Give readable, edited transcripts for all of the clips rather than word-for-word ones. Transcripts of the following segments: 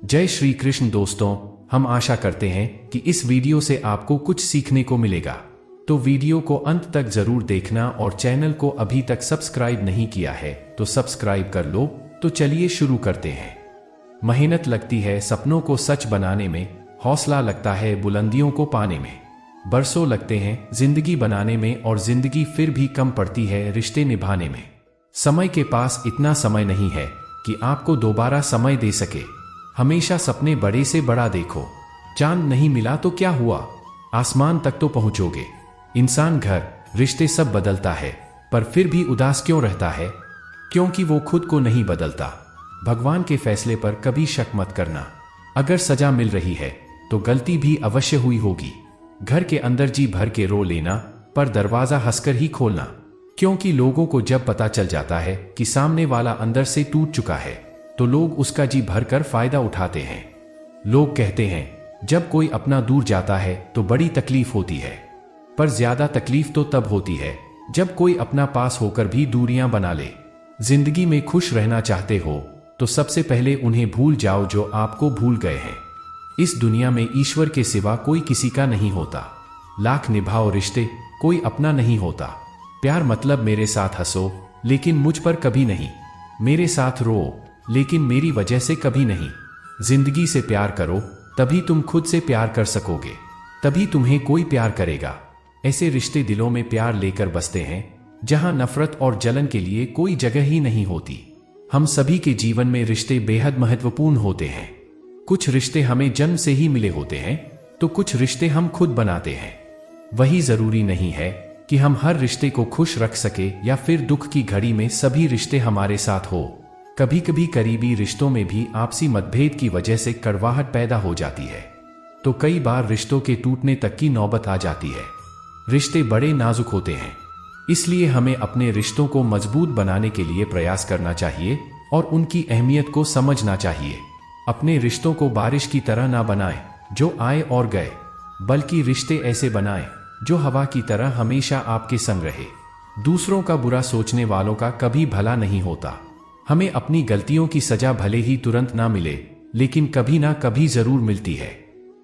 जय श्री कृष्ण दोस्तों, हम आशा करते हैं कि इस वीडियो से आपको कुछ सीखने को मिलेगा। तो वीडियो को अंत तक जरूर देखना और चैनल को अभी तक सब्सक्राइब नहीं किया है तो सब्सक्राइब कर लो। तो चलिए शुरू करते हैं। मेहनत लगती है सपनों को सच बनाने में, हौसला लगता है बुलंदियों को पाने में, बरसों लगते हैं जिंदगी बनाने में और जिंदगी फिर भी कम पड़ती है रिश्ते निभाने में। समय के पास इतना समय नहीं है कि आपको दोबारा समय दे सके। हमेशा सपने बड़े से बड़ा देखो। चांद नहीं मिला तो क्या हुआ, आसमान तक तो पहुंचोगे। इंसान, घर, रिश्ते सब बदलता है, पर फिर भी उदास क्यों रहता है? क्योंकि वो खुद को नहीं बदलता। भगवान के फैसले पर कभी शक मत करना। अगर सजा मिल रही है तो गलती भी अवश्य हुई होगी। घर के अंदर जी भर के रो लेना, पर दरवाजा हंसकर ही खोलना। क्योंकि लोगों को जब पता चल जाता है कि सामने वाला अंदर से टूट चुका है तो लोग उसका जी भरकर फायदा उठाते हैं। लोग कहते हैं जब कोई अपना दूर जाता है तो बड़ी तकलीफ होती है, पर ज्यादा तकलीफ तो तब होती है जब कोई अपना पास होकर भी दूरियां बना ले। जिंदगी में खुश रहना चाहते हो तो सबसे पहले उन्हें भूल जाओ जो आपको भूल गए हैं। इस दुनिया में ईश्वर के सिवा कोई किसी का नहीं होता। लाख निभाओ रिश्ते, कोई अपना नहीं होता। प्यार मतलब मेरे साथ हंसो लेकिन मुझ पर कभी नहीं, मेरे साथ रो लेकिन मेरी वजह से कभी नहीं। जिंदगी से प्यार करो, तभी तुम खुद से प्यार कर सकोगे, तभी तुम्हें कोई प्यार करेगा। ऐसे रिश्ते दिलों में प्यार लेकर बसते हैं जहां नफरत और जलन के लिए कोई जगह ही नहीं होती। हम सभी के जीवन में रिश्ते बेहद महत्वपूर्ण होते हैं। कुछ रिश्ते हमें जन्म से ही मिले होते हैं तो कुछ रिश्ते हम खुद बनाते हैं। वही जरूरी नहीं है कि हम हर रिश्ते को खुश रख सके या फिर दुख की घड़ी में सभी रिश्ते हमारे साथ हो। कभी कभी करीबी रिश्तों में भी आपसी मतभेद की वजह से कड़वाहट पैदा हो जाती है, तो कई बार रिश्तों के टूटने तक की नौबत आ जाती है। रिश्ते बड़े नाजुक होते हैं, इसलिए हमें अपने रिश्तों को मजबूत बनाने के लिए प्रयास करना चाहिए और उनकी अहमियत को समझना चाहिए। अपने रिश्तों को बारिश की तरह ना बनाएं जो आए और गए, बल्कि रिश्ते ऐसे बनाएं जो हवा की तरह हमेशा आपके संग रहे। दूसरों का बुरा सोचने वालों का कभी भला नहीं होता। हमें अपनी गलतियों की सजा भले ही तुरंत ना मिले, लेकिन कभी ना कभी जरूर मिलती है।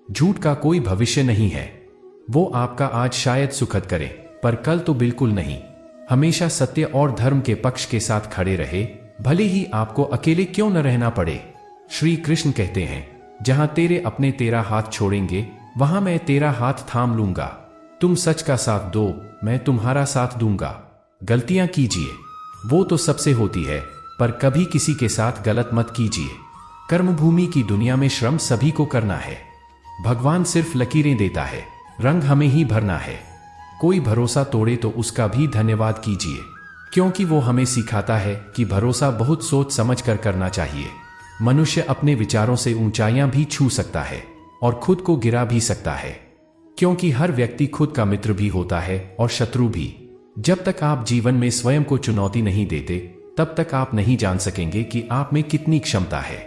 झूठ का कोई भविष्य नहीं है, वो आपका आज शायद सुखद करे पर कल तो बिल्कुल नहीं। हमेशा सत्य और धर्म के पक्ष के साथ खड़े रहे, भले ही आपको अकेले क्यों न रहना पड़े। श्री कृष्ण कहते हैं, जहां तेरे अपने तेरा हाथ छोड़ेंगे वहां मैं तेरा हाथ थाम लूंगा। तुम सच का साथ दो, मैं तुम्हारा साथ दूंगा। गलतियां कीजिए, वो तो सबसे होती है, पर कभी किसी के साथ गलत मत कीजिए। कर्मभूमि की दुनिया में श्रम सभी को करना है। भगवान सिर्फ लकीरें देता है, रंग हमें ही भरना है। कोई भरोसा तोड़े तो उसका भी धन्यवाद कीजिए, क्योंकि वो हमें सिखाता है कि भरोसा बहुत सोच समझ कर करना चाहिए। मनुष्य अपने विचारों से ऊंचाइयां भी छू सकता है और खुद को गिरा भी सकता है, क्योंकि हर व्यक्ति खुद का मित्र भी होता है और शत्रु भी। जब तक आप जीवन में स्वयं को चुनौती नहीं देते तब तक आप नहीं जान सकेंगे कि आप में कितनी क्षमता है।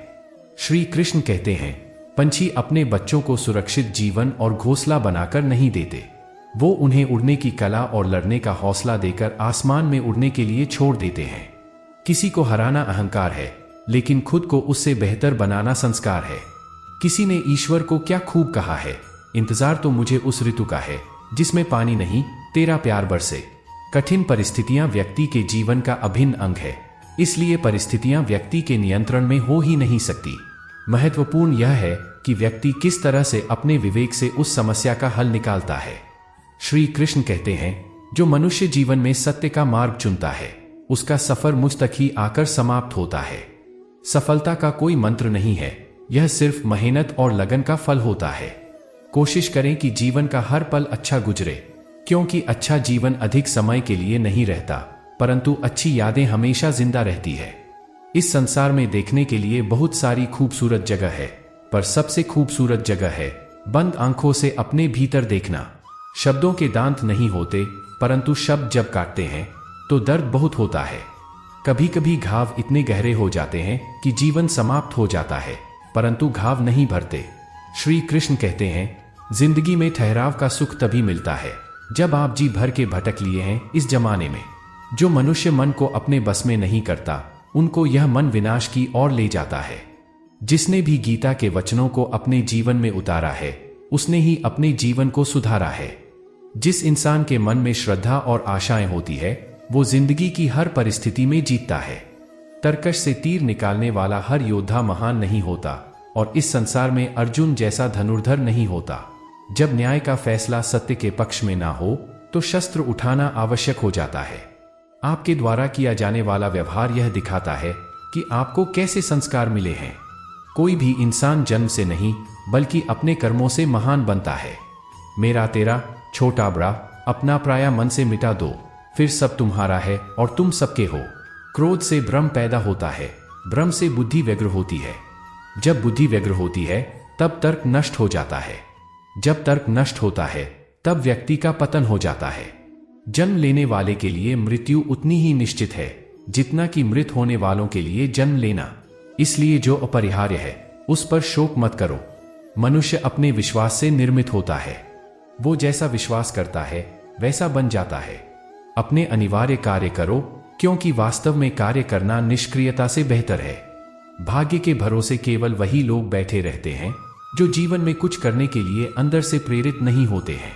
श्री कृष्ण कहते हैं, पंछी अपने बच्चों को सुरक्षित जीवन और घोंसला बनाकर नहीं देते, वो उन्हें उड़ने की कला और लड़ने का हौसला देकर आसमान में उड़ने के लिए छोड़ देते हैं। किसी को हराना अहंकार है, लेकिन खुद को उससे बेहतर बनाना संस्कार है। किसी ने ईश्वर को क्या खूब कहा है, इंतजार तो मुझे उस ऋतु का है जिसमें पानी नहीं तेरा प्यार बरसे। कठिन परिस्थितियां व्यक्ति के जीवन का अभिन्न अंग है, इसलिए परिस्थितियां व्यक्ति के नियंत्रण में हो ही नहीं सकती। महत्वपूर्ण यह है कि व्यक्ति किस तरह से अपने विवेक से उस समस्या का हल निकालता है। श्री कृष्ण कहते हैं, जो मनुष्य जीवन में सत्य का मार्ग चुनता है उसका सफर मुझ तक ही आकर समाप्त होता है। सफलता का कोई मंत्र नहीं है, यह सिर्फ मेहनत और लगन का फल होता है। कोशिश करें कि जीवन का हर पल अच्छा गुजरे, क्योंकि अच्छा जीवन अधिक समय के लिए नहीं रहता, परंतु अच्छी यादें हमेशा जिंदा रहती है। इस संसार में देखने के लिए बहुत सारी खूबसूरत जगह है, पर सबसे खूबसूरत जगह है बंद आंखों से अपने भीतर देखना। शब्दों के दांत नहीं होते, परंतु शब्द जब काटते हैं तो दर्द बहुत होता है। कभी कभी घाव इतने गहरे हो जाते हैं कि जीवन समाप्त हो जाता है, परंतु घाव नहीं भरते। श्री कृष्ण कहते हैं, जिंदगी में ठहराव का सुख तभी मिलता है जब आप जी भर के भटक लिए हैं इस जमाने में। जो मनुष्य मन को अपने बस में नहीं करता, उनको यह मन विनाश की ओर ले जाता है। जिसने भी गीता के वचनों को अपने जीवन में उतारा है उसने ही अपने जीवन को सुधारा है। जिस इंसान के मन में श्रद्धा और आशाएं होती है वो जिंदगी की हर परिस्थिति में जीतता है। तरकश से तीर निकालने वाला हर योद्धा महान नहीं होता और इस संसार में अर्जुन जैसा धनुर्धर नहीं होता। जब न्याय का फैसला सत्य के पक्ष में ना हो तो शस्त्र उठाना आवश्यक हो जाता है। आपके द्वारा किया जाने वाला व्यवहार यह दिखाता है कि आपको कैसे संस्कार मिले हैं। कोई भी इंसान जन्म से नहीं बल्कि अपने कर्मों से महान बनता है। मेरा तेरा, छोटा बड़ा, अपना पराया मन से मिटा दो, फिर सब तुम्हारा है और तुम सबके हो। क्रोध से भ्रम पैदा होता है, भ्रम से बुद्धि व्यग्र होती है। जब बुद्धि व्यग्र होती है तब तर्क नष्ट हो जाता है। जब तर्क नष्ट होता है तब व्यक्ति का पतन हो जाता है। जन्म लेने वाले के लिए मृत्यु उतनी ही निश्चित है जितना कि मृत होने वालों के लिए जन्म लेना। इसलिए जो अपरिहार्य है उस पर शोक मत करो। मनुष्य अपने विश्वास से निर्मित होता है। वो जैसा विश्वास करता है वैसा बन जाता है। अपने अनिवार्य कार्य करो क्योंकि वास्तव में कार्य करना निष्क्रियता से बेहतर है। भाग्य के भरोसे केवल वही लोग बैठे रहते हैं जो जीवन में कुछ करने के लिए अंदर से प्रेरित नहीं होते हैं।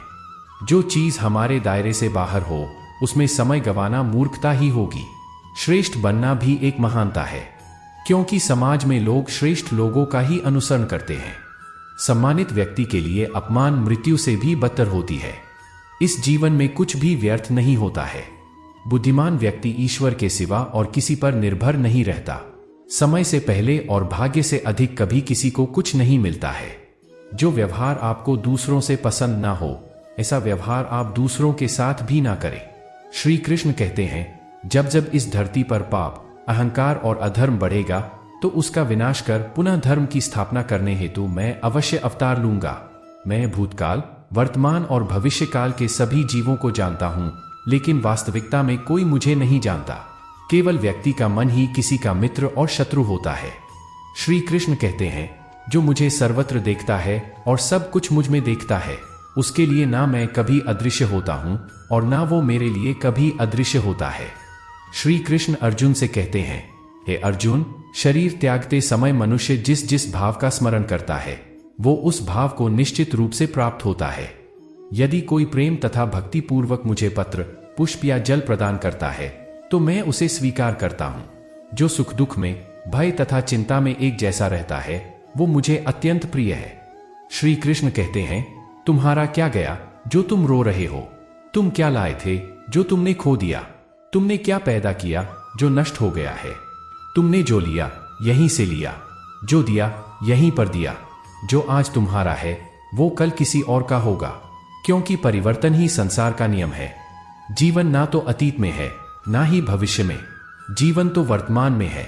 जो चीज हमारे दायरे से बाहर हो उसमें समय गंवाना मूर्खता ही होगी। श्रेष्ठ बनना भी एक महानता है क्योंकि समाज में लोग श्रेष्ठ लोगों का ही अनुसरण करते हैं। सम्मानित व्यक्ति के लिए अपमान मृत्यु से भी बदतर होती है। इस जीवन में कुछ भी व्यर्थ नहीं होता है। बुद्धिमान व्यक्ति ईश्वर के सिवा और किसी पर निर्भर नहीं रहता। समय से पहले और भाग्य से अधिक कभी किसी को कुछ नहीं मिलता है। जो व्यवहार आपको दूसरों से पसंद ना हो ऐसा व्यवहार आप दूसरों के साथ भी ना करें। श्री कृष्ण कहते हैं, जब जब इस धरती पर पाप, अहंकार और अधर्म बढ़ेगा तो उसका विनाश कर पुनः धर्म की स्थापना करने हेतु मैं अवश्य अवतार लूंगा। मैं भूतकाल, वर्तमान और भविष्य काल के सभी जीवों को जानता हूं, लेकिन वास्तविकता में कोई मुझे नहीं जानता। केवल व्यक्ति का मन ही किसी का मित्र और शत्रु होता है। श्री कृष्ण कहते हैं, जो मुझे सर्वत्र देखता है और सब कुछ मुझ में देखता है उसके लिए ना मैं कभी अदृश्य होता हूं और ना वो मेरे लिए कभी अदृश्य होता है। श्री कृष्ण अर्जुन से कहते हैं, हे अर्जुन, शरीर त्यागते समय मनुष्य जिस जिस भाव का स्मरण करता है वो उस भाव को निश्चित रूप से प्राप्त होता है। यदि कोई प्रेम तथा भक्ति पूर्वक मुझे पत्र, पुष्प या जल प्रदान करता है तो मैं उसे स्वीकार करता हूं। जो सुख दुख में, भय तथा चिंता में एक जैसा रहता है वो मुझे अत्यंत प्रिय है। श्री कृष्ण कहते हैं, तुम्हारा क्या गया जो तुम रो रहे हो? तुम क्या लाए थे जो तुमने खो दिया? तुमने क्या पैदा किया जो नष्ट हो गया है? तुमने जो लिया यहीं से लिया, जो दिया यहीं पर दिया। जो आज तुम्हारा है वो कल किसी और का होगा, क्योंकि परिवर्तन ही संसार का नियम है। जीवन ना तो अतीत में है ना ही भविष्य में, जीवन तो वर्तमान में है।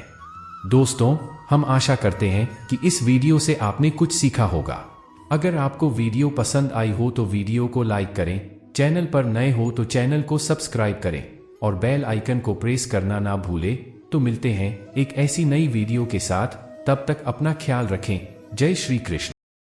दोस्तों, हम आशा करते हैं कि इस वीडियो से आपने कुछ सीखा होगा। अगर आपको वीडियो पसंद आई हो तो वीडियो को लाइक करें, चैनल पर नए हो तो चैनल को सब्सक्राइब करें और बेल आइकन को प्रेस करना ना भूलें। तो मिलते हैं एक ऐसी नई वीडियो के साथ, तब तक अपना ख्याल रखें। जय श्री कृष्ण।